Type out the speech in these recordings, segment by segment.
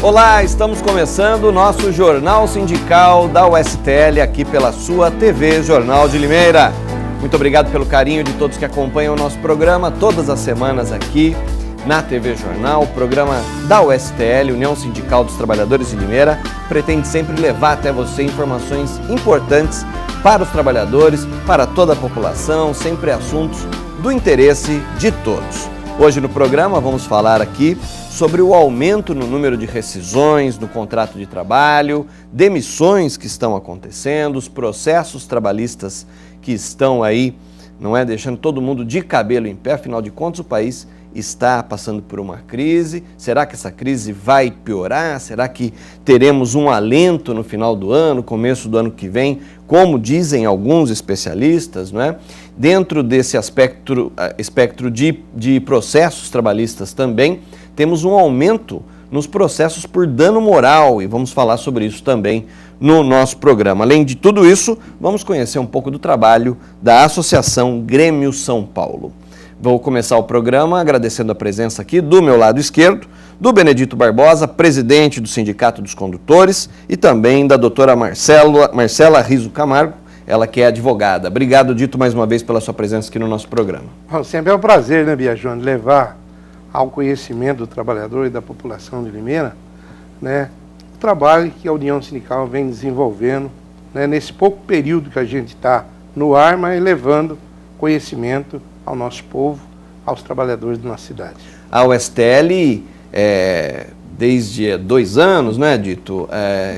Olá, estamos começando o nosso Jornal Sindical da USTL aqui pela sua TV Jornal de Limeira. Muito obrigado pelo carinho de todos que acompanham o nosso programa todas as semanas aqui na TV Jornal. O programa da USTL, União Sindical dos Trabalhadores de Limeira, pretende sempre levar até você informações importantes para os trabalhadores, para toda a população, sempre assuntos do interesse de todos. Hoje no programa vamos falar aqui sobre o aumento no número de rescisões no contrato de trabalho, demissões que estão acontecendo, os processos trabalhistas que estão aí, não é, deixando todo mundo de cabelo em pé. Afinal de contas, o país está passando por uma crise. Será que essa crise vai piorar? Será que teremos um alento no final do ano, começo do ano que vem, como dizem alguns especialistas, não é? Dentro desse espectro de processos trabalhistas também, temos um aumento nos processos por dano moral e vamos falar sobre isso também no nosso programa. Além de tudo isso, vamos conhecer um pouco do trabalho da Associação Grêmio São Paulo. Vou começar o programa agradecendo a presença aqui do meu lado esquerdo, do Benedito Barbosa, presidente do Sindicato dos Condutores, e também da doutora Marcela Riso Camargo, ela que é advogada. Obrigado, Dito, mais uma vez pela sua presença aqui no nosso programa. Sempre é um prazer, né, Biagione, levar ao conhecimento do trabalhador e da população de Limeira, né, o trabalho que a União Sindical vem desenvolvendo, né, nesse pouco período que a gente está no ar, mas levando conhecimento ao nosso povo, aos trabalhadores da nossa cidade. A USTL, desde 2 anos, né, Dito,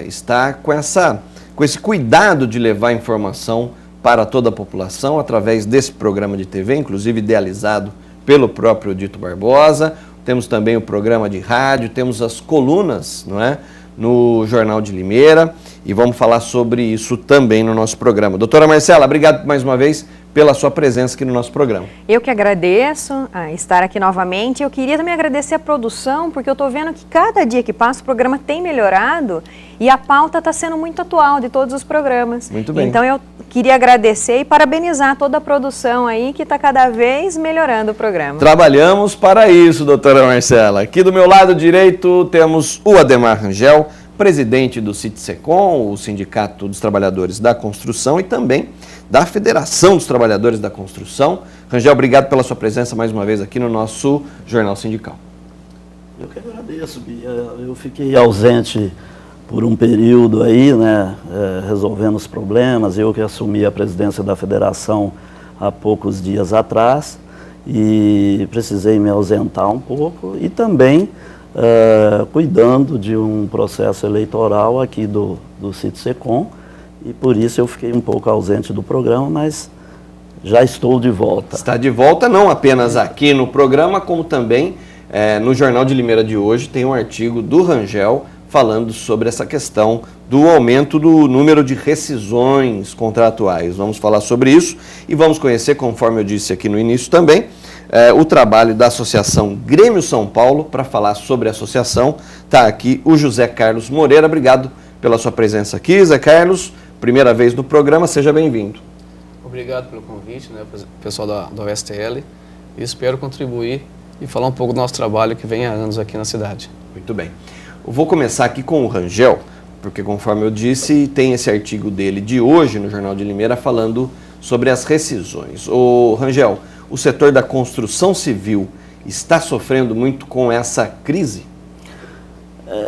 está com esse cuidado de levar informação para toda a população através desse programa de TV, inclusive idealizado pelo próprio Dito Barbosa. Temos também o programa de rádio, temos as colunas, não é, no Jornal de Limeira, e vamos falar sobre isso também no nosso programa. Doutora Marcela, obrigado mais uma vez pela sua presença aqui no nosso programa. Eu que agradeço estar aqui novamente. Eu queria também agradecer a produção, porque eu estou vendo que cada dia que passa o programa tem melhorado e a pauta está sendo muito atual de todos os programas. Muito bem. Então eu queria agradecer e parabenizar toda a produção aí que está cada vez melhorando o programa. Trabalhamos para isso, doutora Marcela. Aqui do meu lado direito temos o Ademar Rangel, presidente do Citsecom, o Sindicato dos Trabalhadores da Construção, e também da Federação dos Trabalhadores da Construção. Rangel, obrigado pela sua presença mais uma vez aqui no nosso Jornal Sindical. Eu que agradeço, Bia. Eu fiquei ausente por um período aí, né, resolvendo os problemas. Eu que assumi a presidência da Federação há poucos dias atrás e precisei me ausentar um pouco e também cuidando de um processo eleitoral aqui do Citsecom, e por isso eu fiquei um pouco ausente do programa, mas já estou de volta. Está de volta não apenas aqui no programa, como também no Jornal de Limeira de hoje tem um artigo do Rangel falando sobre essa questão do aumento do número de rescisões contratuais. Vamos falar sobre isso e vamos conhecer, conforme eu disse aqui no início também, o trabalho da Associação Grêmio São Paulo. Para falar sobre a associação, está aqui o José Carlos Moreira. Obrigado pela sua presença aqui, Zé Carlos. Primeira vez no programa, seja bem-vindo. Obrigado pelo convite, né, pessoal da USTL. E espero contribuir e falar um pouco do nosso trabalho que vem há anos aqui na cidade. Muito bem. Eu vou começar aqui com o Rangel, porque conforme eu disse, tem esse artigo dele de hoje no Jornal de Limeira falando sobre as rescisões. Ô Rangel, o setor da construção civil está sofrendo muito com essa crise?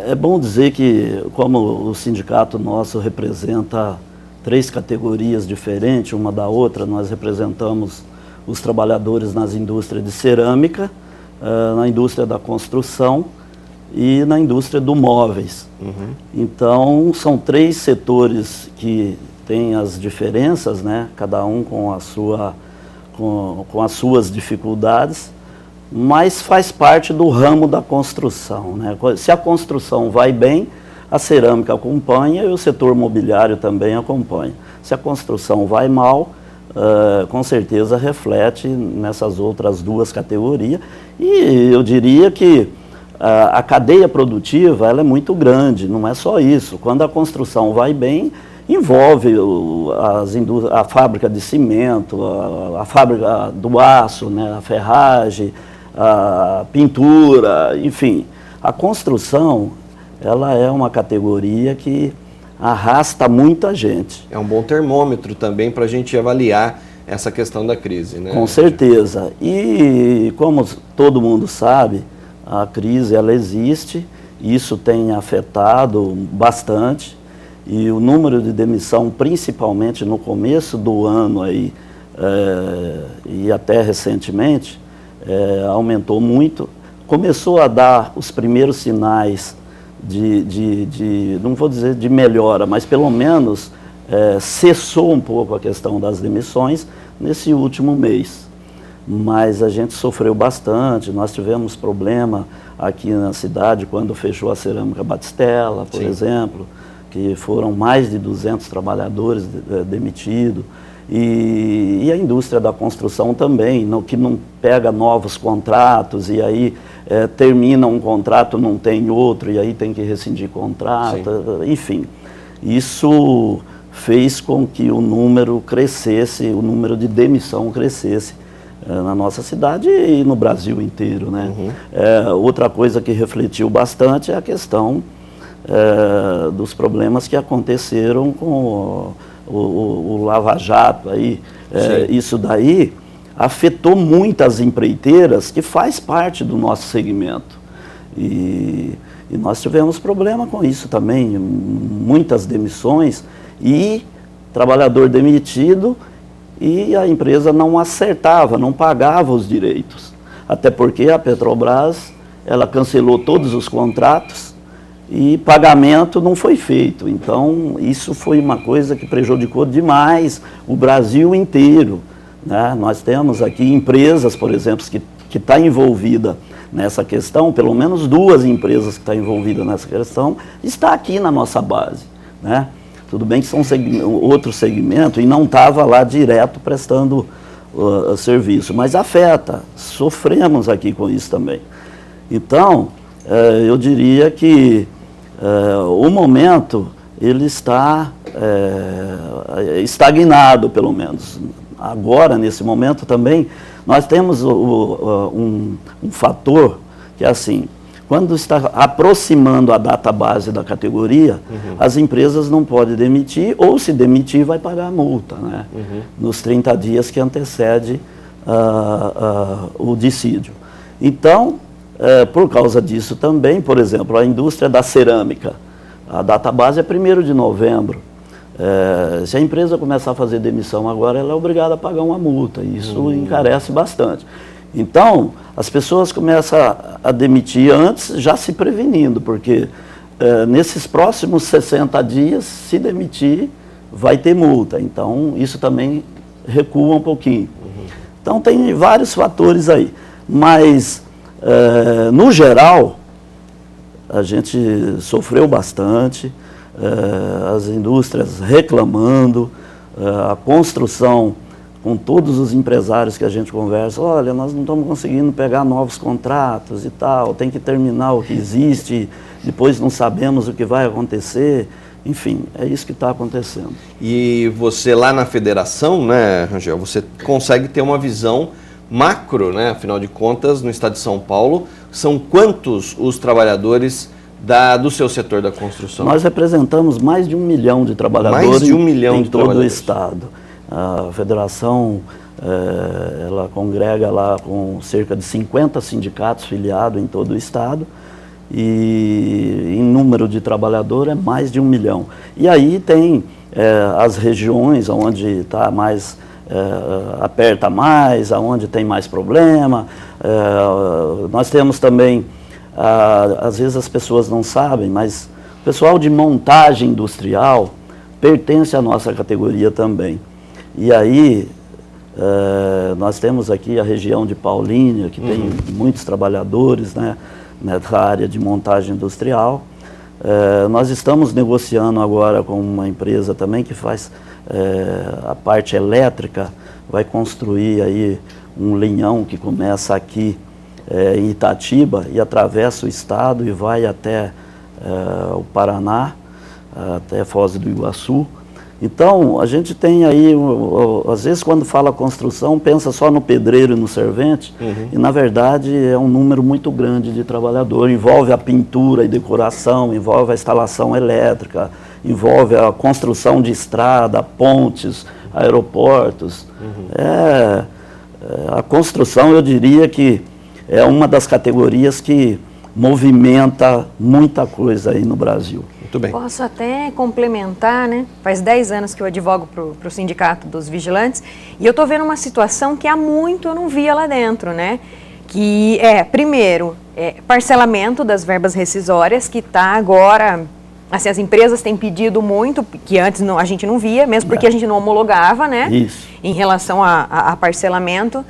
É bom dizer que, como o sindicato nosso representa 3 categorias diferentes uma da outra, nós representamos os trabalhadores nas indústrias de cerâmica, na indústria da construção e na indústria do móveis. Uhum. Então, são 3 setores que têm as diferenças, né? Cada um com as suas dificuldades, mas faz parte do ramo da construção, né? Se a construção vai bem, a cerâmica acompanha e o setor mobiliário também acompanha. Se a construção vai mal, com certeza reflete nessas outras 2 categorias. E eu diria que a cadeia produtiva ela é muito grande, não é só isso. Quando a construção vai bem, envolve a fábrica de cimento, a fábrica do aço, né, a ferragem, a pintura, enfim. A construção ela é uma categoria que arrasta muita gente. É um bom termômetro também para a gente avaliar essa questão da crise, né? Com certeza. E como todo mundo sabe, a crise ela existe, isso tem afetado bastante, e o número de demissão, principalmente no começo do ano aí, e até recentemente, aumentou muito. Começou a dar os primeiros sinais não vou dizer de melhora, mas pelo menos cessou um pouco a questão das demissões nesse último mês. Mas a gente sofreu bastante, nós tivemos problema aqui na cidade quando fechou a Cerâmica Batistella, por exemplo, que foram mais de 200 trabalhadores demitidos. E a indústria da construção também, que não pega novos contratos e aí termina um contrato, não tem outro e aí tem que rescindir contrato, enfim. Isso fez com que o número crescesse, o número de demissão crescesse na nossa cidade e no Brasil inteiro, né? Outra coisa que refletiu bastante é a questão dos problemas que aconteceram com o Lava Jato aí. Isso daí afetou muitas empreiteiras que faz parte do nosso segmento. E nós tivemos problema com isso também, muitas demissões e trabalhador demitido e a empresa não acertava, não pagava os direitos. Até porque a Petrobras, ela cancelou todos os contratos e pagamento não foi feito. Então, isso foi uma coisa que prejudicou demais o Brasil inteiro, né? Nós temos aqui empresas, por exemplo, que está envolvida nessa questão, pelo menos 2 empresas que estão envolvidas nessa questão, está aqui na nossa base, né? Tudo bem que são outro segmento e não estava lá direto prestando serviço, mas afeta, sofremos aqui com isso também. Então, eu diria que o momento ele está estagnado, pelo menos. Agora, nesse momento também, nós temos um fator que é assim, quando está aproximando a data base da categoria, as empresas não podem demitir, ou se demitir vai pagar a multa, né? Nos 30 dias que antecede o dissídio. Então, por causa disso também, por exemplo, a indústria da cerâmica, a data base é 1º de novembro. Se a empresa começar a fazer demissão agora, ela é obrigada a pagar uma multa, e isso encarece bastante. Então, as pessoas começam a demitir antes, já se prevenindo, porque nesses próximos 60 dias, se demitir, vai ter multa. Então, isso também recua um pouquinho. Então, tem vários fatores aí. Mas, no geral, a gente sofreu bastante, as indústrias reclamando, a construção, com todos os empresários que a gente conversa, olha, nós não estamos conseguindo pegar novos contratos e tal, tem que terminar o que existe, depois não sabemos o que vai acontecer, enfim, é isso que está acontecendo. E você lá na federação, né, Rangel, você consegue ter uma visão macro, né, afinal de contas, no estado de São Paulo, são quantos os trabalhadores do seu setor da construção? Nós representamos mais de 1 milhão de trabalhadores mais de 1 milhão em de todo o estado. A federação, ela congrega lá com cerca de 50 sindicatos filiados em todo o estado e em número de trabalhador é mais de 1 milhão. E aí tem as regiões onde está mais, aperta mais, onde tem mais problema. Nós temos também, às vezes as pessoas não sabem, mas o pessoal de montagem industrial pertence à nossa categoria também. E aí, nós temos aqui a região de Paulínia, que tem muitos trabalhadores, né, nessa área de montagem industrial. Nós estamos negociando agora com uma empresa também que faz a parte elétrica, vai construir aí um linhão que começa aqui em Itatiba e atravessa o estado e vai até o Paraná, até Foz do Iguaçu. Então, a gente tem aí, às vezes quando fala construção, pensa só no pedreiro e no servente, e na verdade é um número muito grande de trabalhador, envolve a pintura e decoração, envolve a instalação elétrica, envolve a construção de estrada, pontes, aeroportos. A construção, eu diria que é uma das categorias que movimenta muita coisa aí no Brasil. Muito bem. Posso até complementar, né? Faz 10 anos que eu advogo para o Sindicato dos Vigilantes e eu estou vendo uma situação que há muito eu não via lá dentro, né? Que primeiro, parcelamento das verbas rescisórias, que está agora, assim, as empresas têm pedido muito, que antes a gente não via, mesmo porque a gente não homologava, né? Isso. Em relação a parcelamento.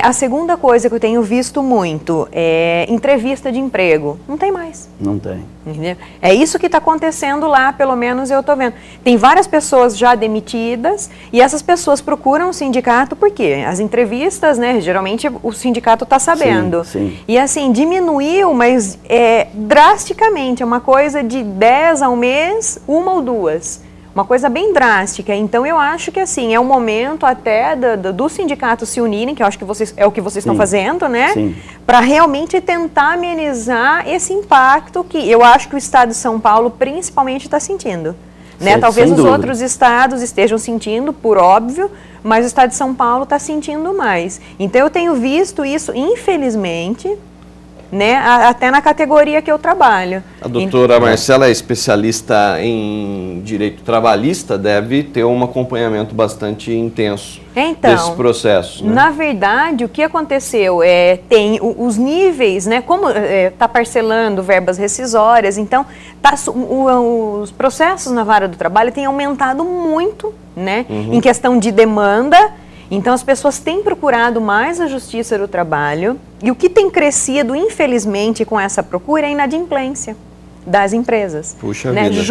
A segunda coisa que eu tenho visto muito é entrevista de emprego. Não tem mais. Não tem. Entendeu? É isso que está acontecendo lá, pelo menos eu estou vendo. Tem várias pessoas já demitidas e essas pessoas procuram o sindicato porque as entrevistas, né, geralmente o sindicato está sabendo. Sim, sim. E assim, diminuiu, mas drasticamente, é uma coisa de 10 ao mês, 1 ou 2. Uma coisa bem drástica. Então, eu acho que assim, é o momento até do sindicato se unirem, que eu acho que é o que vocês estão fazendo, né? Para realmente tentar amenizar esse impacto que eu acho que o estado de São Paulo principalmente está sentindo. Né? Talvez os outros estados estejam sentindo, por óbvio, mas o estado de São Paulo está sentindo mais. Então, eu tenho visto isso, infelizmente, né, até na categoria que eu trabalho. A doutora Marcela é especialista em direito trabalhista, deve ter um acompanhamento bastante intenso desse processo. Né? Na verdade, o que aconteceu tem os níveis, né, como está parcelando verbas rescisórias, então os processos na vara do trabalho têm aumentado muito, né, em questão de demanda. Então, as pessoas têm procurado mais a Justiça do Trabalho e o que tem crescido, infelizmente, com essa procura é a inadimplência das empresas. Puxa né? vida.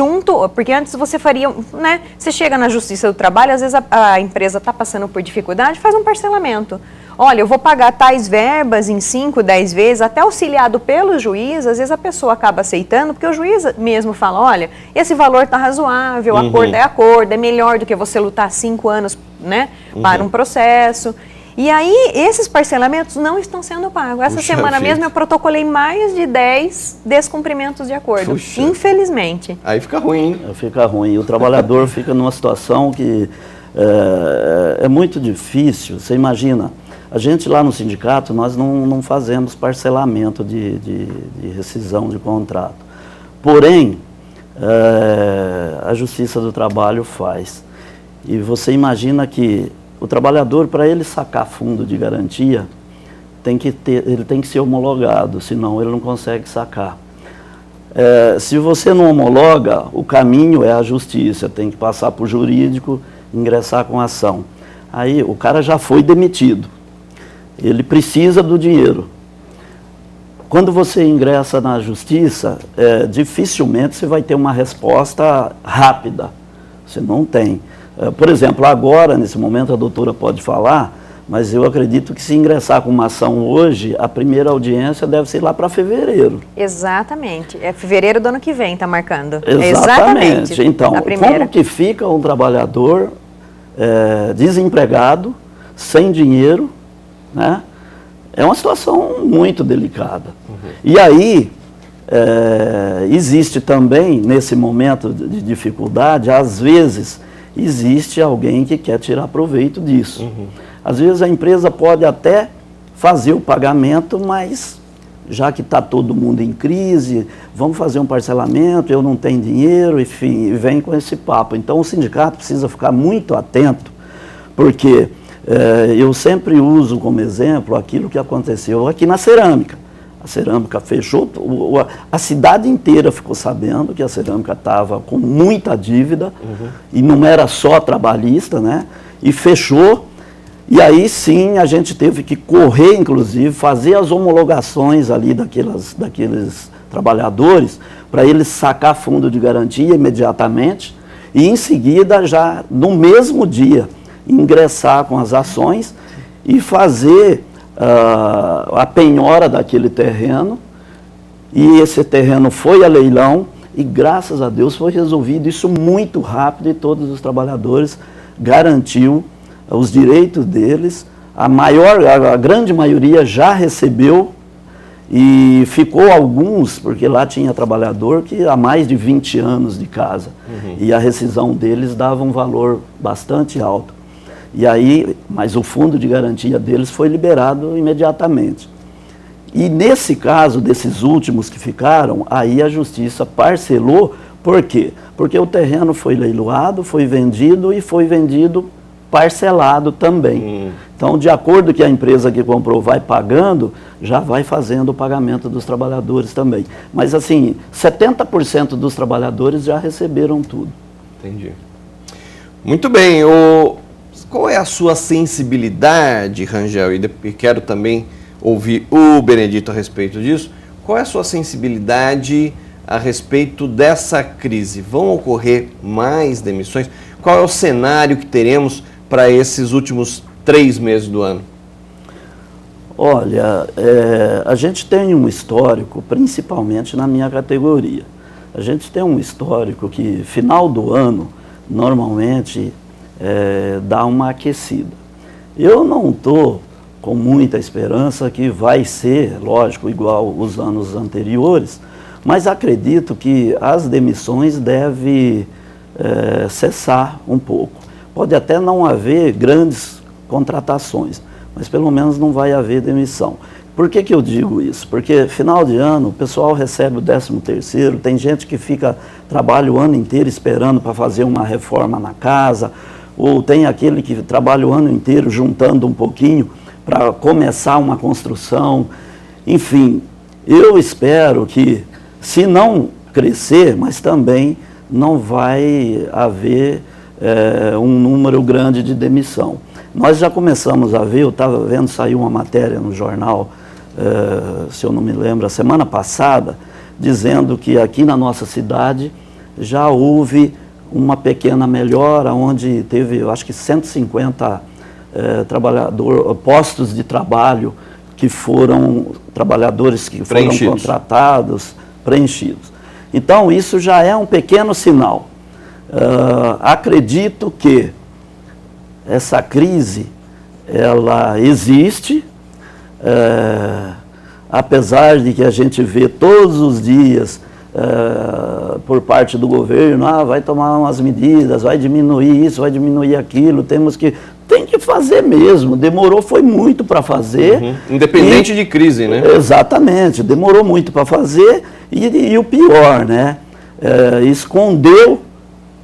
Porque antes você faria, né? Você chega na Justiça do Trabalho, às vezes a empresa está passando por dificuldade, faz um parcelamento. Olha, eu vou pagar tais verbas em 5, 10 vezes, até auxiliado pelo juiz, às vezes a pessoa acaba aceitando, porque o juiz mesmo fala, olha, esse valor está razoável, acordo é acordo, é melhor do que você lutar 5 anos, né, para um processo. E aí, esses parcelamentos não estão sendo pagos. Essa semana mesmo eu protocolei mais de 10 descumprimentos de acordo, infelizmente. Aí fica ruim, hein? Fica ruim. O trabalhador fica numa situação que é muito difícil. Você imagina, a gente lá no sindicato, nós não fazemos parcelamento de rescisão de contrato. Porém, a Justiça do Trabalho faz. E você imagina que o trabalhador, para ele sacar fundo de garantia, ele tem que ser homologado, senão ele não consegue sacar. Se você não homologa, o caminho é a justiça, tem que passar por jurídico, ingressar com ação. Aí o cara já foi demitido, ele precisa do dinheiro. Quando você ingressa na justiça, dificilmente você vai ter uma resposta rápida, você não tem. Por exemplo, agora, nesse momento, a doutora pode falar, mas eu acredito que se ingressar com uma ação hoje, a primeira audiência deve ser lá para fevereiro. Exatamente. É fevereiro do ano que vem, está marcando. Exatamente. Então, como que fica um trabalhador desempregado, sem dinheiro, né? É uma situação muito delicada. E aí, existe também, nesse momento de dificuldade, às vezes, existe alguém que quer tirar proveito disso. Às vezes a empresa pode até fazer o pagamento, mas já que está todo mundo em crise, vamos fazer um parcelamento, eu não tenho dinheiro, enfim, e vem com esse papo. Então o sindicato precisa ficar muito atento, porque eu sempre uso como exemplo aquilo que aconteceu aqui na cerâmica. A cerâmica fechou, a cidade inteira ficou sabendo que a cerâmica estava com muita dívida, e não era só trabalhista, né? E fechou, e aí sim a gente teve que correr, inclusive, fazer as homologações ali daqueles trabalhadores, para eles sacar fundo de garantia imediatamente, e em seguida, já no mesmo dia, ingressar com as ações e fazer a penhora daquele terreno, e esse terreno foi a leilão, e graças a Deus foi resolvido isso muito rápido e todos os trabalhadores garantiu os direitos deles. A grande maioria já recebeu e ficou alguns, porque lá tinha trabalhador que há mais de 20 anos de casa. E a rescisão deles dava um valor bastante alto. E aí, mas o fundo de garantia deles foi liberado imediatamente. E nesse caso, desses últimos que ficaram, aí a justiça parcelou. Por quê? Porque o terreno foi leiloado, foi vendido e foi vendido parcelado também. Então, de acordo que a empresa que comprou vai pagando, já vai fazendo o pagamento dos trabalhadores também. Mas assim, 70% dos trabalhadores já receberam tudo. Entendi. Muito bem. Qual é a sua sensibilidade, Rangel? E quero também ouvir o Benedito a respeito disso. Qual é a sua sensibilidade a respeito dessa crise? Vão ocorrer mais demissões? Qual é o cenário que teremos para esses últimos 3 meses do ano? Olha, a gente tem um histórico, principalmente na minha categoria. A gente tem um histórico que, final do ano, normalmente dá uma aquecida. Eu não estou com muita esperança que vai ser, lógico, igual os anos anteriores, mas acredito que as demissões devem cessar um pouco. Pode até não haver grandes contratações, mas pelo menos não vai haver demissão. Por que eu digo isso? Porque final de ano o pessoal recebe o 13º, tem gente que trabalha o ano inteiro esperando para fazer uma reforma na casa, ou tem aquele que trabalha o ano inteiro juntando um pouquinho para começar uma construção. Enfim, eu espero que, se não crescer, mas também não vai haver um número grande de demissão. Nós já começamos a ver, eu estava vendo, saiu uma matéria no jornal, se eu não me lembro, a semana passada, dizendo que aqui na nossa cidade já houve uma pequena melhora, onde teve, eu acho que 150 postos de trabalho que foram trabalhadores que foram contratados, preenchidos. Então, isso já é um pequeno sinal. Acredito que essa crise, ela existe, apesar de que a gente vê todos os dias por parte do governo, vai tomar umas medidas, vai diminuir isso, vai diminuir aquilo, tem que fazer mesmo, demorou, foi muito para fazer. Independente de crise, né? Exatamente, demorou muito para fazer e o pior, né? Escondeu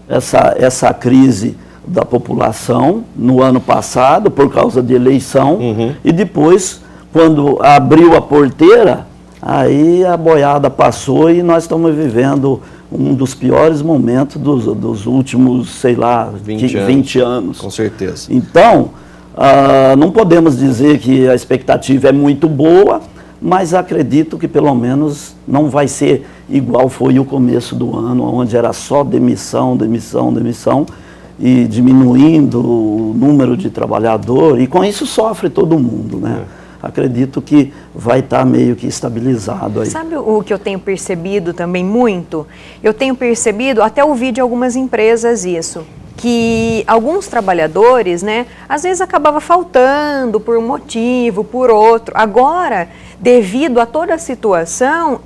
essa crise da população no ano passado, por causa de eleição, e depois, quando abriu a porteira, aí a boiada passou e nós estamos vivendo um dos piores momentos dos últimos, sei lá, 20 anos. Com certeza. Então, não podemos dizer que a expectativa é muito boa, mas acredito que pelo menos não vai ser igual foi o começo do ano, onde era só demissão, demissão, demissão, e diminuindo o número de trabalhador, e com isso sofre todo mundo, né? Acredito que vai estar meio que estabilizado aí. Sabe o que eu tenho percebido também muito? Eu tenho percebido, até ouvi de algumas empresas isso, que alguns trabalhadores, né, às vezes acabava faltando por um motivo, por outro. Agora, devido a toda a situação,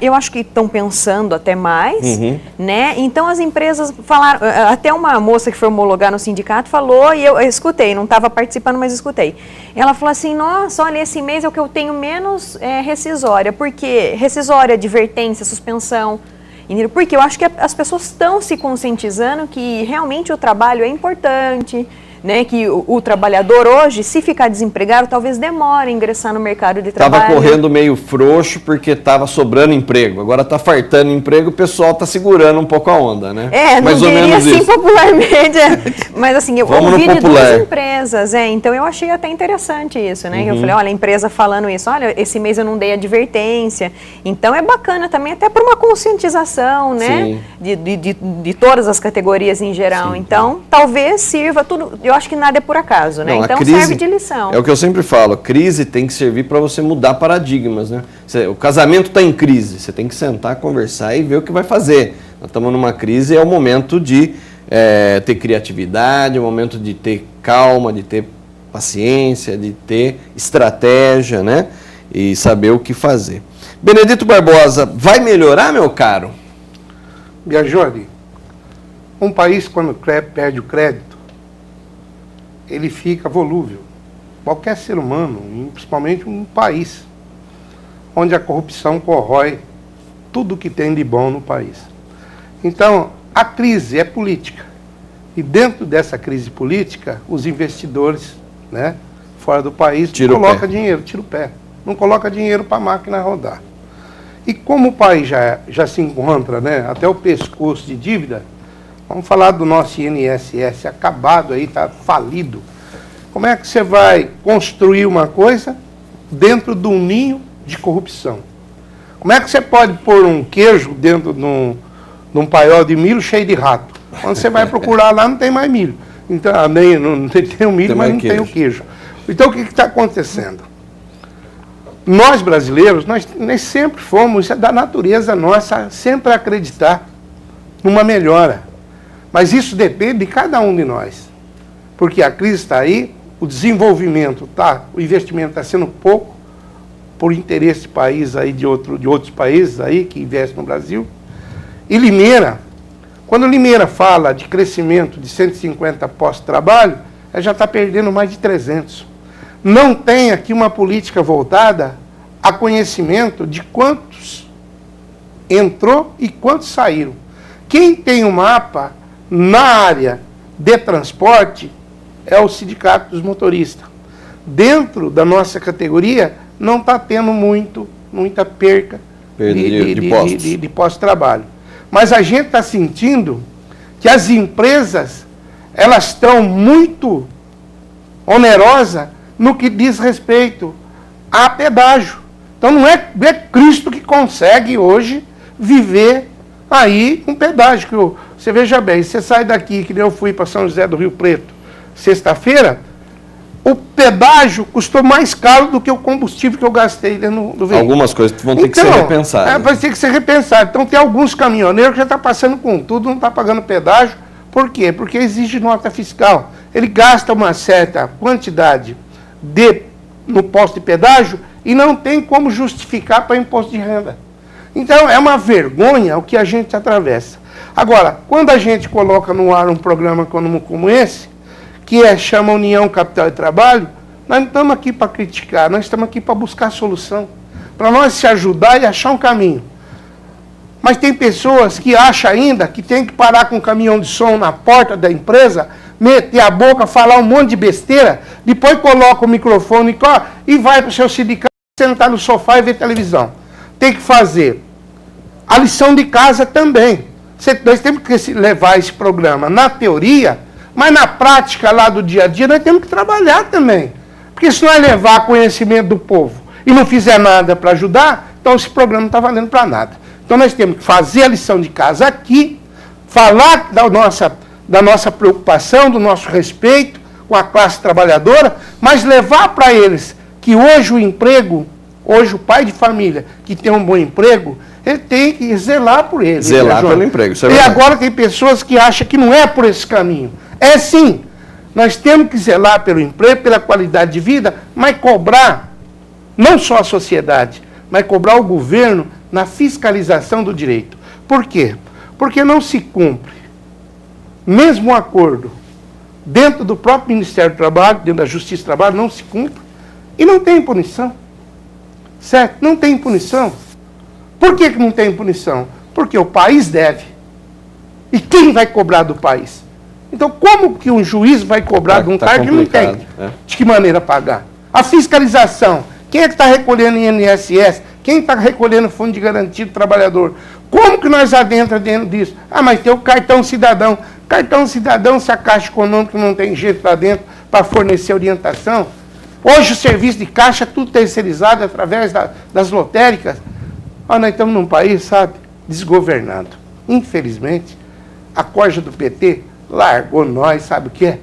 eu acho que estão pensando até mais, né? Então as empresas falaram, até uma moça que foi homologar no sindicato falou, e eu escutei, não estava participando, mas escutei. Ela falou assim, nossa, olha, esse mês é o que eu tenho menos rescisória, porque rescisória, advertência, suspensão, porque eu acho que as pessoas estão se conscientizando que realmente o trabalho é importante, né, que o trabalhador hoje, se ficar desempregado, talvez demore a ingressar no mercado de trabalho. Estava correndo meio frouxo porque estava sobrando emprego. Agora está fartando emprego, o pessoal está segurando um pouco a onda, né? Mais ou menos assim, popularmente. Mas assim, eu ouvi de 2 empresas, então eu achei até interessante isso, né? Eu falei, olha, a empresa falando isso, olha, esse mês eu não dei advertência. Então é bacana também, até para uma conscientização, né? De todas as categorias em geral. Sim. Então, talvez sirva tudo. Eu acho que nada é por acaso, né? Não, Então crise, serve de lição. É o que eu sempre falo, a crise tem que servir para você mudar paradigmas, né? O casamento está em crise, você tem que sentar, conversar e ver o que vai fazer. Nós estamos numa crise, é o momento de ter criatividade, é o momento de ter calma, de ter paciência, de ter estratégia, né? E saber o que fazer. Benedito Barbosa, vai melhorar, meu caro? Biagione, um país quando perde o crédito, ele fica volúvel. Qualquer ser humano, principalmente um país, onde a corrupção corrói tudo que tem de bom no país. Então, a crise é política. E dentro dessa crise política, os investidores, né, fora do país, colocam dinheiro, tira o pé. Não coloca dinheiro para a máquina rodar. E como o país já se encontra, né, até o pescoço de dívida, vamos falar do nosso INSS acabado aí, está falido. Como é que você vai construir uma coisa dentro de um ninho de corrupção? Como é que você pode pôr um queijo dentro de um paiol de milho cheio de rato? Quando você vai procurar lá, não tem mais milho. Então, não tem o milho, mas não tem o queijo. Então, o que está acontecendo? Nós, brasileiros, nós sempre fomos, isso é da natureza nossa, sempre acreditar numa melhora. Mas isso depende de cada um de nós. Porque a crise está aí, o desenvolvimento está, o investimento está sendo pouco, por interesse de país aí, de outros países aí que investem no Brasil. E Limeira, quando Limeira fala de crescimento de 150 postos de trabalho, ela já está perdendo mais de 300. Não tem aqui uma política voltada a conhecimento de quantos entrou e quantos saíram. Quem tem um mapa na área de transporte é o Sindicato dos Motoristas. Dentro da nossa categoria, não está tendo muita perca de postos de trabalho. Mas a gente está sentindo que as empresas, elas estão muito onerosas no que diz respeito a pedágio. Então não é Cristo que consegue hoje viver aí um pedágio. Você veja bem, você sai daqui, que nem eu fui para São José do Rio Preto, sexta-feira, o pedágio custou mais caro do que o combustível que eu gastei dentro do veículo. Algumas coisas vão ter que ser repensadas. Vai ter que ser repensado. Então tem alguns caminhoneiros que já estão passando com tudo, não está pagando pedágio. Por quê? Porque exige nota fiscal. Ele gasta uma certa quantidade no posto de pedágio e não tem como justificar para imposto de renda. Então é uma vergonha o que a gente atravessa. Agora, quando a gente coloca no ar um programa como esse, que chama União Capital e Trabalho, nós não estamos aqui para criticar, nós estamos aqui para buscar solução, para nós se ajudar e achar um caminho. Mas tem pessoas que acham ainda que tem que parar com um caminhão de som na porta da empresa, meter a boca, falar um monte de besteira, depois coloca o microfone e vai para o seu sindicato sentar no sofá e ver televisão. Tem que fazer a lição de casa também. Nós temos que levar esse programa na teoria, mas na prática lá do dia a dia nós temos que trabalhar também. Porque se nós levar conhecimento do povo e não fizer nada para ajudar, então esse programa não está valendo para nada. Então nós temos que fazer a lição de casa aqui, falar da nossa preocupação, do nosso respeito com a classe trabalhadora, mas levar para eles que hoje o pai de família que tem um bom emprego, ele tem que zelar por ele. Zelar pelo emprego, isso é verdade. E agora tem pessoas que acham que não é por esse caminho. É sim, nós temos que zelar pelo emprego, pela qualidade de vida, mas cobrar, não só a sociedade, mas cobrar o governo na fiscalização do direito. Por quê? Porque não se cumpre, mesmo um acordo, dentro do próprio Ministério do Trabalho, dentro da Justiça do Trabalho, não se cumpre, e não tem punição. Certo? Não tem punição. Por que não tem punição? Porque o país deve. E quem vai cobrar do país? Então, como que um juiz vai cobrar de um cara que não tem? De que maneira pagar? A fiscalização. Quem é que está recolhendo INSS? Quem está recolhendo Fundo de Garantia do Trabalhador? Como que nós adentramos dentro disso? Mas tem o cartão cidadão. Cartão cidadão, se a Caixa Econômica não tem jeito lá dentro para fornecer orientação. Hoje o serviço de caixa é tudo terceirizado através das lotéricas. Nós estamos num país, sabe, desgovernado. Infelizmente, a corja do PT largou nós, sabe o que é?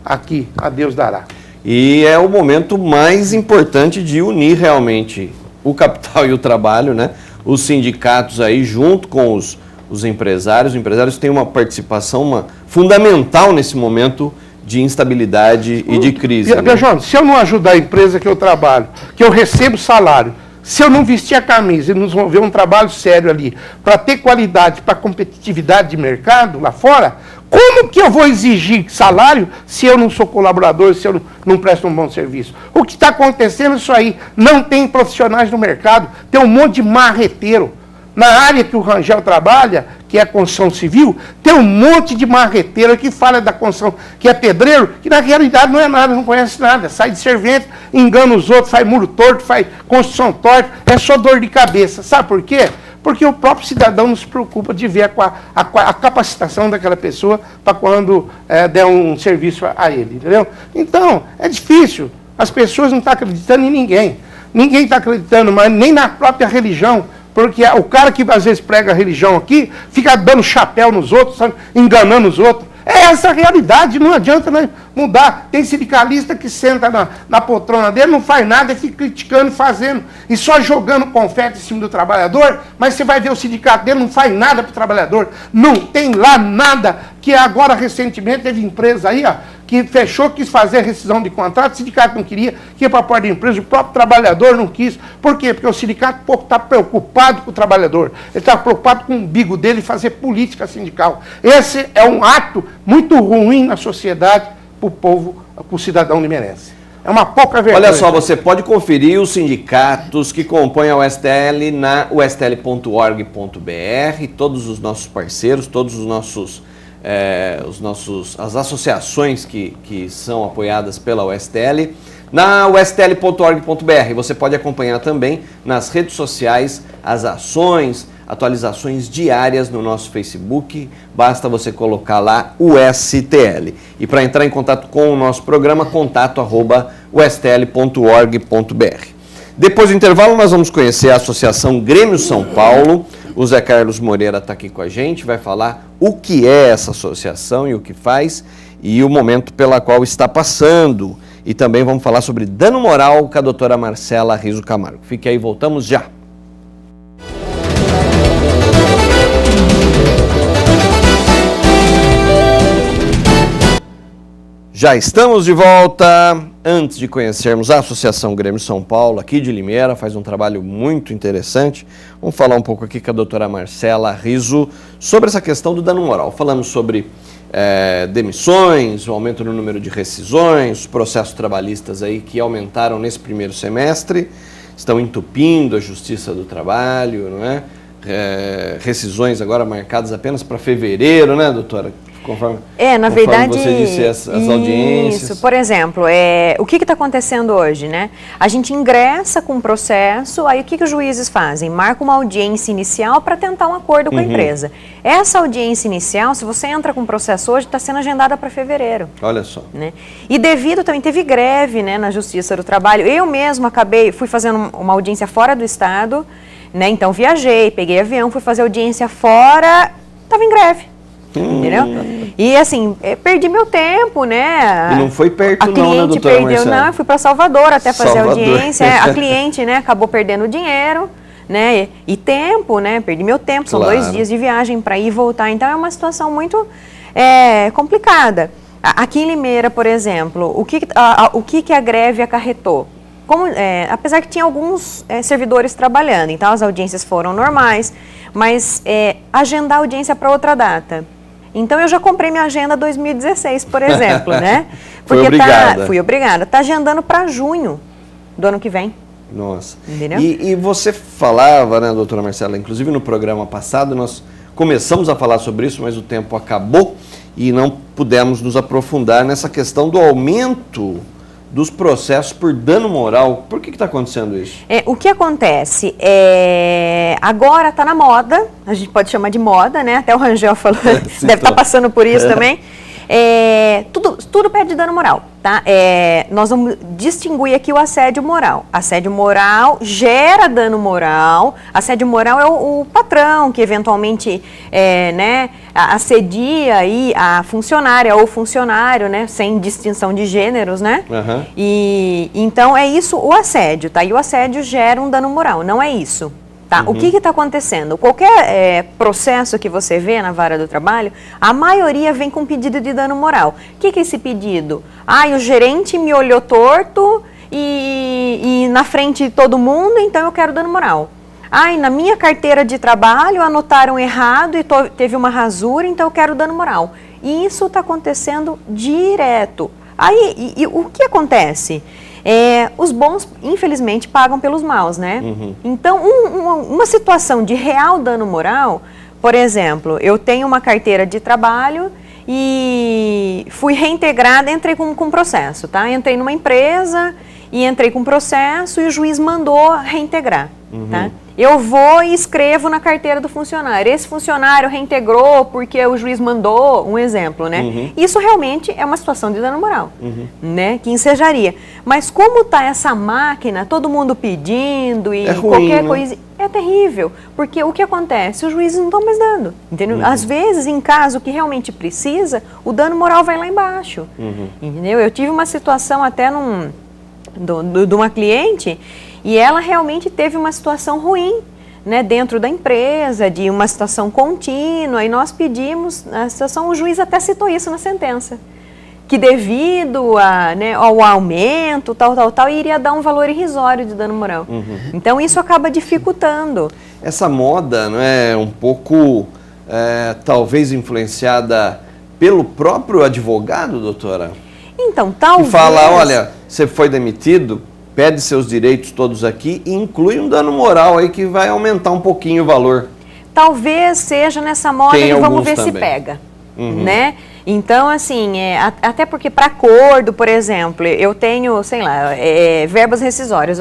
aqui a Deus dará. E é o momento mais importante de unir realmente o capital e o trabalho, né? Os sindicatos aí junto com os empresários. Os empresários têm uma participação fundamental nesse momento de instabilidade e de crise. Né? João, se eu não ajudar a empresa que eu trabalho, que eu recebo salário, se eu não vestir a camisa e não desenvolver um trabalho sério ali, para ter qualidade, para competitividade de mercado lá fora, como que eu vou exigir salário se eu não sou colaborador, se eu não presto um bom serviço? O que está acontecendo é isso aí. Não tem profissionais no mercado, tem um monte de marreteiro. Na área que o Rangel trabalha, que é a construção civil, tem um monte de marreteiro que fala da construção, que é pedreiro, que na realidade não é nada, não conhece nada. Sai de servente, engana os outros, faz muro torto, faz construção torta, é só dor de cabeça. Sabe por quê? Porque o próprio cidadão não se preocupa de ver a capacitação daquela pessoa para quando der um serviço a ele, entendeu? Então, é difícil. As pessoas não estão acreditando em ninguém. Ninguém está acreditando mais, nem na própria religião. Porque o cara que às vezes prega a religião aqui, fica dando chapéu nos outros, sabe? Enganando os outros. É essa a realidade, não adianta mudar. Tem sindicalista que senta na poltrona dele, não faz nada, fica criticando e fazendo. E só jogando confete em cima do trabalhador, mas você vai ver o sindicato dele, não faz nada para o trabalhador. Não tem lá nada, que agora recentemente teve empresa aí, ó, que fechou, quis fazer rescisão de contrato, o sindicato não queria, que ia para a porta da empresa, o próprio trabalhador não quis. Por quê? Porque o sindicato pouco está preocupado com o trabalhador, ele está preocupado com o umbigo dele e fazer política sindical. Esse é um ato muito ruim na sociedade para o povo, para o cidadão limerense. É uma pouca vergonha. Olha só, você pode conferir os sindicatos que compõem a USTL na ustl.org.br, todos os nossos parceiros, todos os nossos as associações que são apoiadas pela USTL, na ustl.org.br. Você pode acompanhar também nas redes sociais as ações, atualizações diárias no nosso Facebook, basta você colocar lá USTL. E para entrar em contato com o nosso programa, contato@ustl.org.br. Depois do intervalo, nós vamos conhecer a Associação Grêmio São Paulo. O Zé Carlos Moreira está aqui com a gente, vai falar o que é essa associação e o que faz e o momento pela qual está passando. E também vamos falar sobre dano moral com a doutora Marcela Riso Camargo. Fique aí, voltamos já. Já estamos de volta. Antes de conhecermos a Associação Grêmio São Paulo, aqui de Limeira, faz um trabalho muito interessante. Vamos falar um pouco aqui com a doutora Marcela Riso sobre essa questão do dano moral. Falamos sobre demissões, o aumento no número de rescisões, os processos trabalhistas aí que aumentaram nesse primeiro semestre, estão entupindo a Justiça do Trabalho, não é? Rescisões agora marcadas apenas para fevereiro, né, doutora? Conforme verdade, você disse, as audiências. Isso, por exemplo, o que está acontecendo hoje, né? A gente ingressa com um processo, aí o que os juízes fazem? Marcam uma audiência inicial para tentar um acordo com a empresa. Essa audiência inicial, se você entra com um processo hoje, está sendo agendada para fevereiro. Olha só. Né? E também teve greve, né, na Justiça do Trabalho. Eu mesmo fui fazendo uma audiência fora do estado, né? Então viajei, peguei avião, fui fazer audiência fora, estava em greve. Entendeu? E assim, perdi meu tempo, né? E não foi perto, a cliente não, né, doutora perdeu, Marcela? não, eu fui para Salvador até fazer audiência. A cliente, né, acabou perdendo dinheiro, né? E tempo, né? Perdi meu tempo, são 2 dias de viagem para ir e voltar. Então é uma situação muito complicada. Aqui em Limeira, por exemplo, o que a greve acarretou? Apesar que tinha alguns servidores trabalhando, então as audiências foram normais, mas agendar a audiência para outra data. Então eu já comprei minha agenda 2016, por exemplo, né? Porque fui obrigada. Está agendando para junho do ano que vem. Nossa. Entendeu? E você falava, né, doutora Marcela, inclusive no programa passado, nós começamos a falar sobre isso, mas o tempo acabou e não pudemos nos aprofundar nessa questão do aumento dos processos por dano moral. Por que está acontecendo isso? O que acontece agora está na moda, a gente pode chamar de moda, né? Até o Rangel falou, deve estar passando por isso também. Tudo pede dano moral, tá? Nós vamos distinguir aqui o assédio moral. Assédio moral gera dano moral. Assédio moral é o patrão que eventualmente assedia aí a funcionária ou funcionário, né? Sem distinção de gêneros, né? Uhum. E então é isso o assédio, tá? E o assédio gera um dano moral, não é isso. Tá? O que está acontecendo? Qualquer processo que você vê na vara do trabalho, a maioria vem com pedido de dano moral. O que é esse pedido? O gerente me olhou torto e na frente de todo mundo, então eu quero dano moral. Na minha carteira de trabalho anotaram errado e teve uma rasura, então eu quero dano moral. E isso está acontecendo direto. E o que acontece? Os bons, infelizmente, pagam pelos maus, né? Uhum. Então, uma situação de real dano moral, por exemplo, eu tenho uma carteira de trabalho e fui reintegrada, entrei com processo, tá? Entrei numa empresa e entrei com processo e o juiz mandou reintegrar, tá? Eu vou e escrevo na carteira do funcionário. Esse funcionário reintegrou porque o juiz mandou, um exemplo, né? Isso realmente é uma situação de dano moral, né? Que ensejaria. Mas como está essa máquina, todo mundo pedindo e ruim, qualquer né? coisa... É terrível, porque o que acontece? Os juízes não estão mais dando, entendeu? Às vezes, em caso que realmente precisa, o dano moral vai lá embaixo, entendeu? Eu tive uma situação até de uma cliente... E ela realmente teve uma situação ruim, né, dentro da empresa, de uma situação contínua, e nós pedimos, a situação, o juiz até citou isso na sentença, que devido ao aumento, tal, iria dar um valor irrisório de dano moral. Então isso acaba dificultando. Essa moda, não é um pouco, talvez influenciada pelo próprio advogado, doutora? Então, talvez... Que fala, olha, você foi demitido, pede seus direitos todos aqui e inclui um dano moral aí que vai aumentar um pouquinho o valor. Talvez seja nessa moda Tem de vamos alguns ver também. se pega, né? Então, assim, até porque para acordo, por exemplo, eu tenho, sei lá, verbas rescisórias,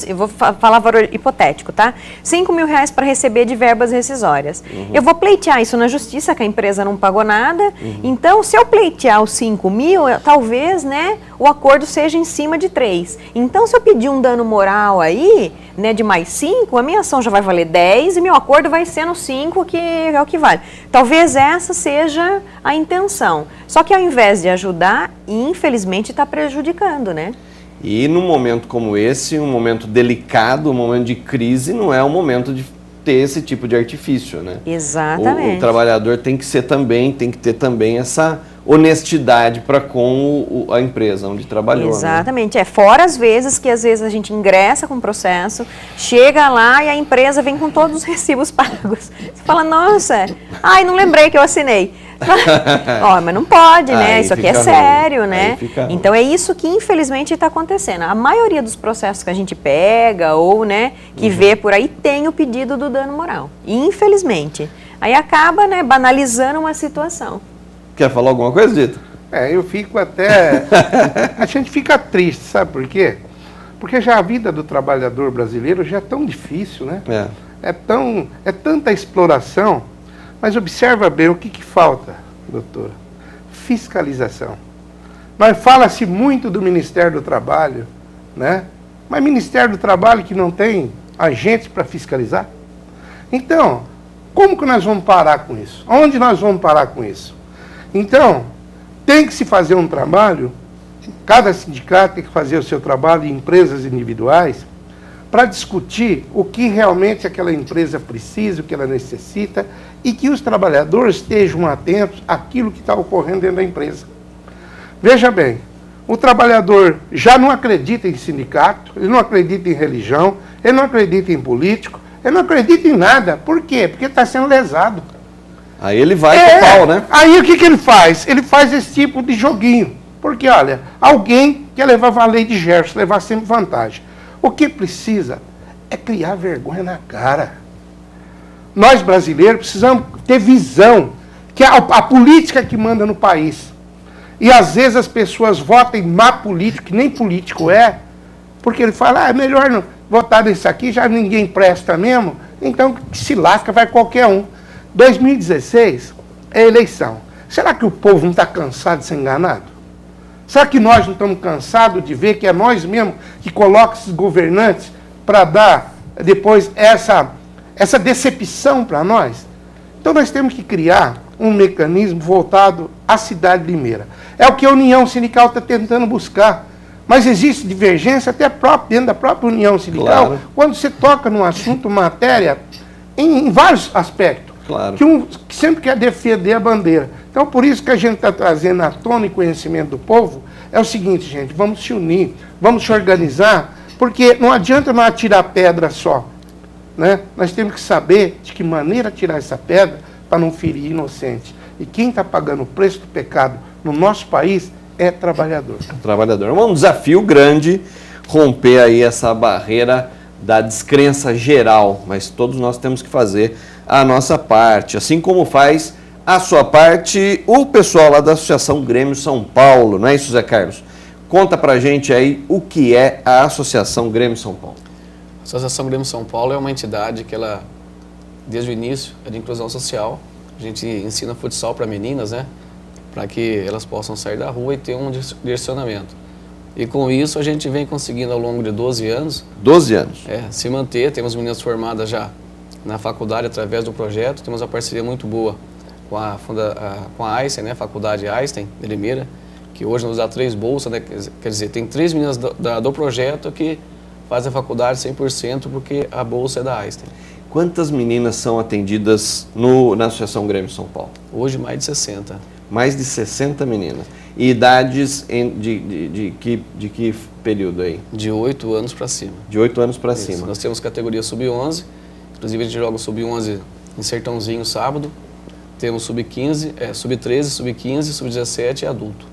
eu vou falar valor hipotético, tá? R$5.000 para receber de verbas rescisórias. Eu vou pleitear isso na justiça, que a empresa não pagou nada, então se eu pleitear os 5.000, talvez, né, o acordo seja em cima de 3. Então, se eu pedir um dano moral aí, né, de mais 5, a minha ação já vai valer 10 e meu acordo vai ser no 5, que é o que vale. Talvez essa seja a intenção. Só que ao invés de ajudar, infelizmente está prejudicando, né? E num momento como esse, um momento delicado, um momento de crise, não é o momento de ter esse tipo de artifício, né? Exatamente. O trabalhador tem que ter também essa honestidade para com a empresa onde trabalhou. Exatamente. Né? Fora as vezes que às vezes a gente ingressa com o processo, chega lá e a empresa vem com todos os recibos pagos. Você fala, nossa, não lembrei que eu assinei. Mas não pode, né? Isso aqui é sério, né? Então é isso que infelizmente está acontecendo. A maioria dos processos que a gente pega ou, né, que vê por aí tem o pedido do dano moral. Infelizmente. Aí acaba, né, banalizando uma situação. Quer falar alguma coisa, Dito? Eu fico até... A gente fica triste, sabe por quê? Porque já a vida do trabalhador brasileiro já é tão difícil, né? É tanta exploração. Mas observa bem o que falta, doutora. Fiscalização. Mas fala-se muito do Ministério do Trabalho, né? Mas Ministério do Trabalho que não tem agentes para fiscalizar? Então, como que nós vamos parar com isso? Onde nós vamos parar com isso? Então, tem que se fazer um trabalho, cada sindicato tem que fazer o seu trabalho em empresas individuais, para discutir o que realmente aquela empresa precisa, o que ela necessita, e que os trabalhadores estejam atentos àquilo que está ocorrendo dentro da empresa. Veja bem, o trabalhador já não acredita em sindicato, ele não acredita em religião, ele não acredita em político, ele não acredita em nada. Por quê? Porque está sendo lesado. Aí ele vai com pau, né? Aí o que ele faz? Ele faz esse tipo de joguinho. Porque, olha, alguém quer levar a lei de Gerson, levar sempre vantagem. O que precisa é criar vergonha na cara. Nós, brasileiros, precisamos ter visão, que é a política que manda no país. E, às vezes, as pessoas votam em má político, que nem político é, porque ele fala, é melhor não votar nesse aqui, já ninguém presta mesmo, então se lasca, vai qualquer um. 2016 é eleição. Será que o povo não está cansado de ser enganado? Será que nós não estamos cansados de ver que é nós mesmos que colocamos esses governantes para dar depois essa decepção para nós? Então nós temos que criar um mecanismo voltado à cidade de Limeira. É o que a União Sindical está tentando buscar. Mas existe divergência até dentro da própria União Sindical, claro, quando você toca num assunto, matéria, em vários aspectos, claro, que sempre quer defender a bandeira. Então, por isso que a gente está trazendo à tona e conhecimento do povo, é o seguinte, gente, vamos se unir, vamos se organizar, porque não adianta nós atirar pedra só, né? Nós temos que saber de que maneira tirar essa pedra para não ferir inocente. E quem está pagando o preço do pecado no nosso país é trabalhador. Trabalhador. É um desafio grande romper aí essa barreira da descrença geral, mas todos nós temos que fazer a nossa parte, assim como faz a sua parte o pessoal lá da Associação Grêmio São Paulo, não é isso, Zé Carlos? Conta pra gente aí o que é a Associação Grêmio São Paulo. A Associação Grêmio São Paulo é uma entidade que ela, desde o início, é de inclusão social. A gente ensina futsal para meninas, né? Para que elas possam sair da rua e ter um direcionamento. E com isso a gente vem conseguindo ao longo de 12 anos... 12 anos? Se manter. Temos meninas formadas já na faculdade através do projeto. Temos uma parceria muito boa com a Einstein, né? Faculdade Einstein de Limeira, que hoje nos dá 3 bolsas, né? Quer dizer, tem 3 meninas do projeto que fazem a faculdade 100% porque a bolsa é da Einstein. Quantas meninas são atendidas na Associação Grêmio São Paulo? Hoje mais de 60. Mais de 60 meninas. E idades de que período aí? De 8 anos para cima. De 8 anos para cima. Nós temos categoria sub-11, inclusive a gente joga o sub-11 em Sertãozinho sábado. Temos sub-15, sub-13, sub-15, sub-17 e adulto.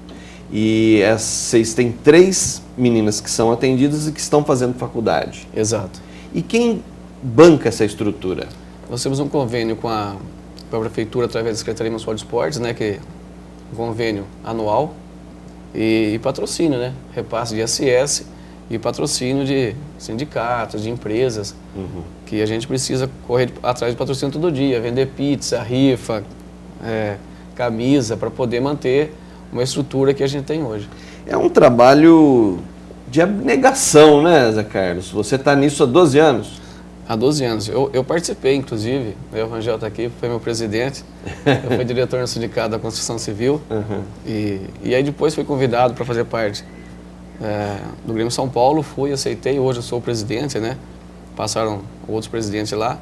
E vocês têm 3 meninas que são atendidas e que estão fazendo faculdade. Exato. E quem banca essa estrutura? Nós temos um convênio com a Prefeitura através da Secretaria Municipal de Esportes, né, que é um convênio anual, e patrocínio, né, repasse de ISS e patrocínio de sindicatos, de empresas, que a gente precisa correr atrás de patrocínio todo dia, vender pizza, rifa, camisa, para poder manter uma estrutura que a gente tem hoje. É um trabalho de abnegação, né, Zé Carlos? Você está nisso há 12 anos? Há 12 anos. Eu participei, inclusive, o Rangel está aqui, foi meu presidente, eu fui diretor no Sindicato da Construção Civil, e aí depois fui convidado para fazer parte do Grêmio São Paulo, fui, aceitei, hoje eu sou o presidente, né? Passaram outros presidentes lá,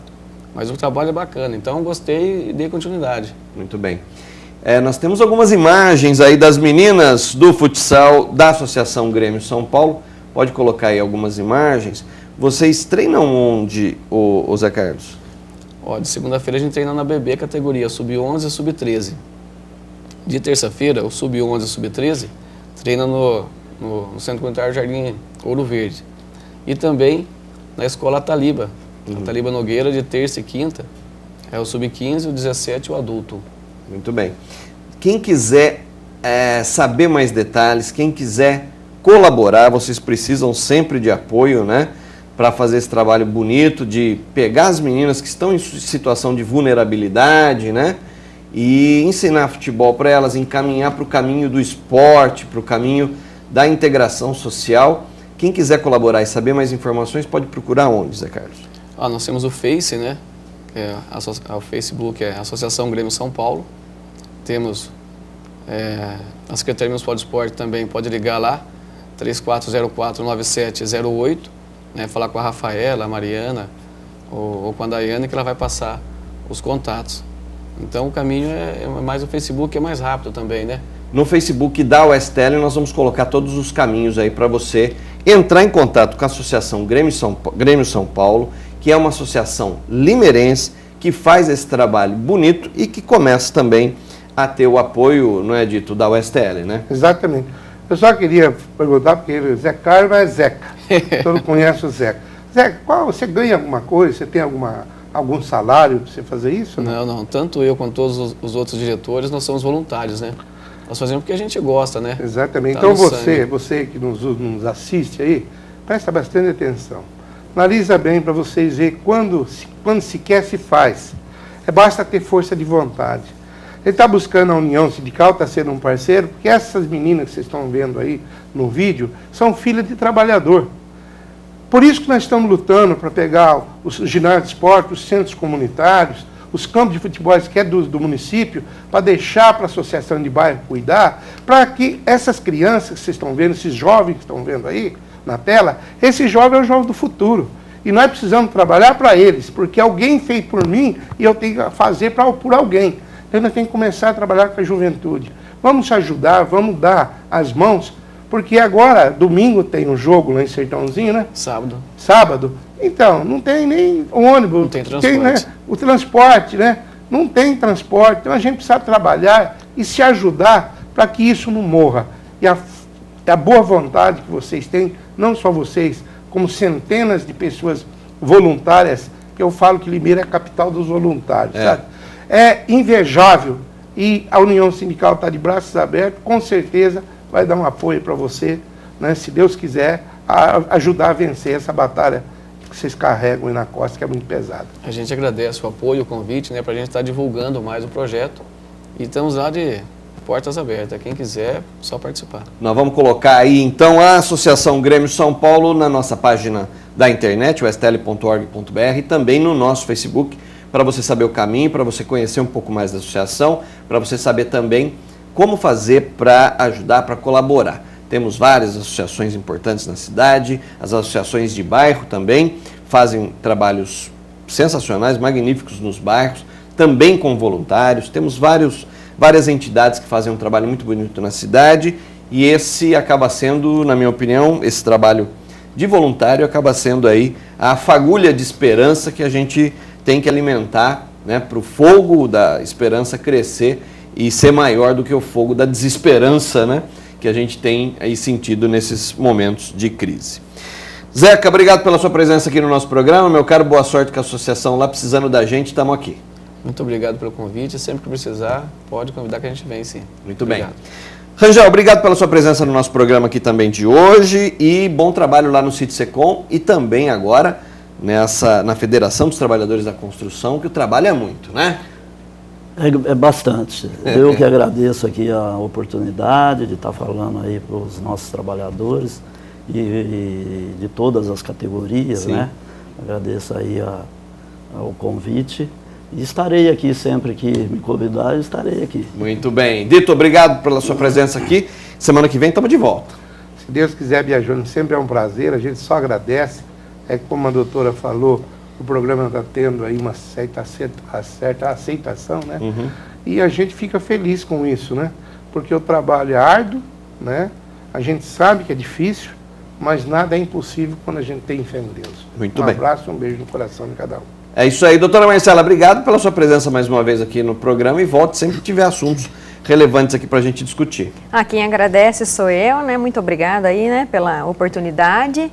mas o trabalho é bacana, então gostei e dei continuidade. Muito bem. Nós temos algumas imagens aí das meninas do futsal da Associação Grêmio São Paulo, pode colocar aí algumas imagens. Vocês treinam onde, o Zé Carlos? De segunda-feira a gente treina na BB, categoria sub-11 e sub-13. De terça-feira, o sub-11 e sub-13 treina no Centro Comunitário Jardim Ouro Verde. E também na Escola Taliba, a Taliba Nogueira, de terça e quinta, é o sub-15, o 17 e o adulto. Muito bem. Quem quiser saber mais detalhes, quem quiser colaborar, vocês precisam sempre de apoio, né? Para fazer esse trabalho bonito de pegar as meninas que estão em situação de vulnerabilidade, né? E ensinar futebol para elas, encaminhar para o caminho do esporte, para o caminho da integração social. Quem quiser colaborar e saber mais informações, pode procurar onde, Zé Carlos? Nós temos o Face, né? O Facebook é Associação Grêmio São Paulo. Temos a Secretaria Municipal de Esporte também, pode ligar lá, 3404-9708. Né, falar com a Rafaela, a Mariana ou com a Daiane, que ela vai passar os contatos. Então o caminho é mais o Facebook, é mais rápido também, né? No Facebook da USTL nós vamos colocar todos os caminhos aí para você entrar em contato com a Associação Grêmio São Paulo, que é uma associação limeirense que faz esse trabalho bonito e que começa também a ter o apoio, não é dito, da USTL, né? Exatamente. Eu só queria perguntar, porque ele, Zé Carlos é Zeca. Todo mundo conhece o Zeca. Zeca, você ganha alguma coisa? Você tem algum salário para você fazer isso? Não. Tanto eu quanto todos os outros diretores, nós somos voluntários, né? Nós fazemos porque a gente gosta, né? Exatamente. Então você que nos assiste aí, presta bastante atenção. Analisa bem para vocês verem quando sequer se faz. Basta ter força de vontade. Ele está buscando a União Sindical, está sendo um parceiro, porque essas meninas que vocês estão vendo aí no vídeo são filhas de trabalhador. Por isso que nós estamos lutando para pegar os ginásios de esporte, os centros comunitários, os campos de futebol que é do município, para deixar para a associação de bairro cuidar, para que essas crianças que vocês estão vendo, esses jovens que estão vendo aí na tela, esse jovem é o jovem do futuro. E nós precisamos trabalhar para eles, porque alguém fez por mim e eu tenho que fazer por alguém. Então nós temos que começar a trabalhar com a juventude. Vamos se ajudar, vamos dar as mãos, porque agora, domingo, tem um jogo lá em Sertãozinho, né? Sábado. Então, não tem nem ônibus. Não tem transporte. Né? O transporte, né? Não tem transporte. Então a gente precisa trabalhar e se ajudar para que isso não morra. E a boa vontade que vocês têm, não só vocês, como centenas de pessoas voluntárias, que eu falo que Limeira é a capital dos voluntários, sabe? É invejável. E a União Sindical está de braços abertos, com certeza vai dar um apoio para você, né, se Deus quiser, ajudar a vencer essa batalha que vocês carregam aí na costa, que é muito pesada. A gente agradece o apoio, o convite, né, para a gente estar divulgando mais o projeto. E estamos lá de portas abertas. Quem quiser, só participar. Nós vamos colocar aí, então, a Associação Grêmio São Paulo na nossa página da internet, stl.org.br, e também no nosso Facebook, para você saber o caminho, para você conhecer um pouco mais da associação, para você saber também como fazer para ajudar, para colaborar. Temos várias associações importantes na cidade, as associações de bairro também fazem trabalhos sensacionais, magníficos nos bairros, também com voluntários. Temos várias entidades que fazem um trabalho muito bonito na cidade e esse acaba sendo, na minha opinião, esse trabalho de voluntário acaba sendo aí a fagulha de esperança que a gente tem que alimentar, né, para o fogo da esperança crescer e ser maior do que o fogo da desesperança, né, que a gente tem aí sentido nesses momentos de crise. Zeca, obrigado pela sua presença aqui no nosso programa. Meu caro, boa sorte com a associação lá, precisando da gente, estamos aqui. Muito obrigado pelo convite. Sempre que precisar, pode convidar que a gente vem, sim. Muito bem. Rangel, obrigado pela sua presença no nosso programa aqui também de hoje e bom trabalho lá no Citsecom e também agora na Federação dos Trabalhadores da Construção, que o trabalho é muito, né? É bastante. Eu que agradeço aqui a oportunidade de estar falando aí para os nossos trabalhadores e de todas as categorias, né? Agradeço aí o convite e estarei aqui sempre que me convidar, estarei aqui. Muito bem. Dito, obrigado pela sua presença aqui. Semana que vem estamos de volta. Se Deus quiser, Biajone, sempre é um prazer, a gente só agradece. É que, como a doutora falou, o programa está tendo aí uma certa aceitação, né? Uhum. E a gente fica feliz com isso, né? Porque o trabalho é árduo, né? A gente sabe que é difícil, mas nada é impossível quando a gente tem fé em Deus. Muito bem. Um abraço, um beijo no coração de cada um. É isso aí, doutora Marcela, obrigado pela sua presença mais uma vez aqui no programa e volte sempre que tiver assuntos relevantes aqui para a gente discutir. Quem agradece sou eu, né? Muito obrigada aí, né, pela oportunidade.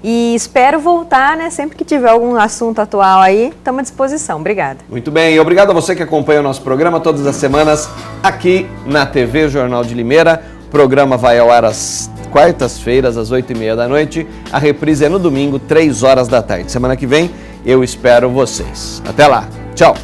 E espero voltar, né? Sempre que tiver algum assunto atual aí, estamos à disposição. Obrigada. Muito bem, e obrigado a você que acompanha o nosso programa todas as semanas aqui na TV Jornal de Limeira. O programa vai ao ar às quartas-feiras, às 8h30 da noite. A reprise é no domingo, 3 horas da tarde. Semana que vem eu espero vocês. Até lá. Tchau.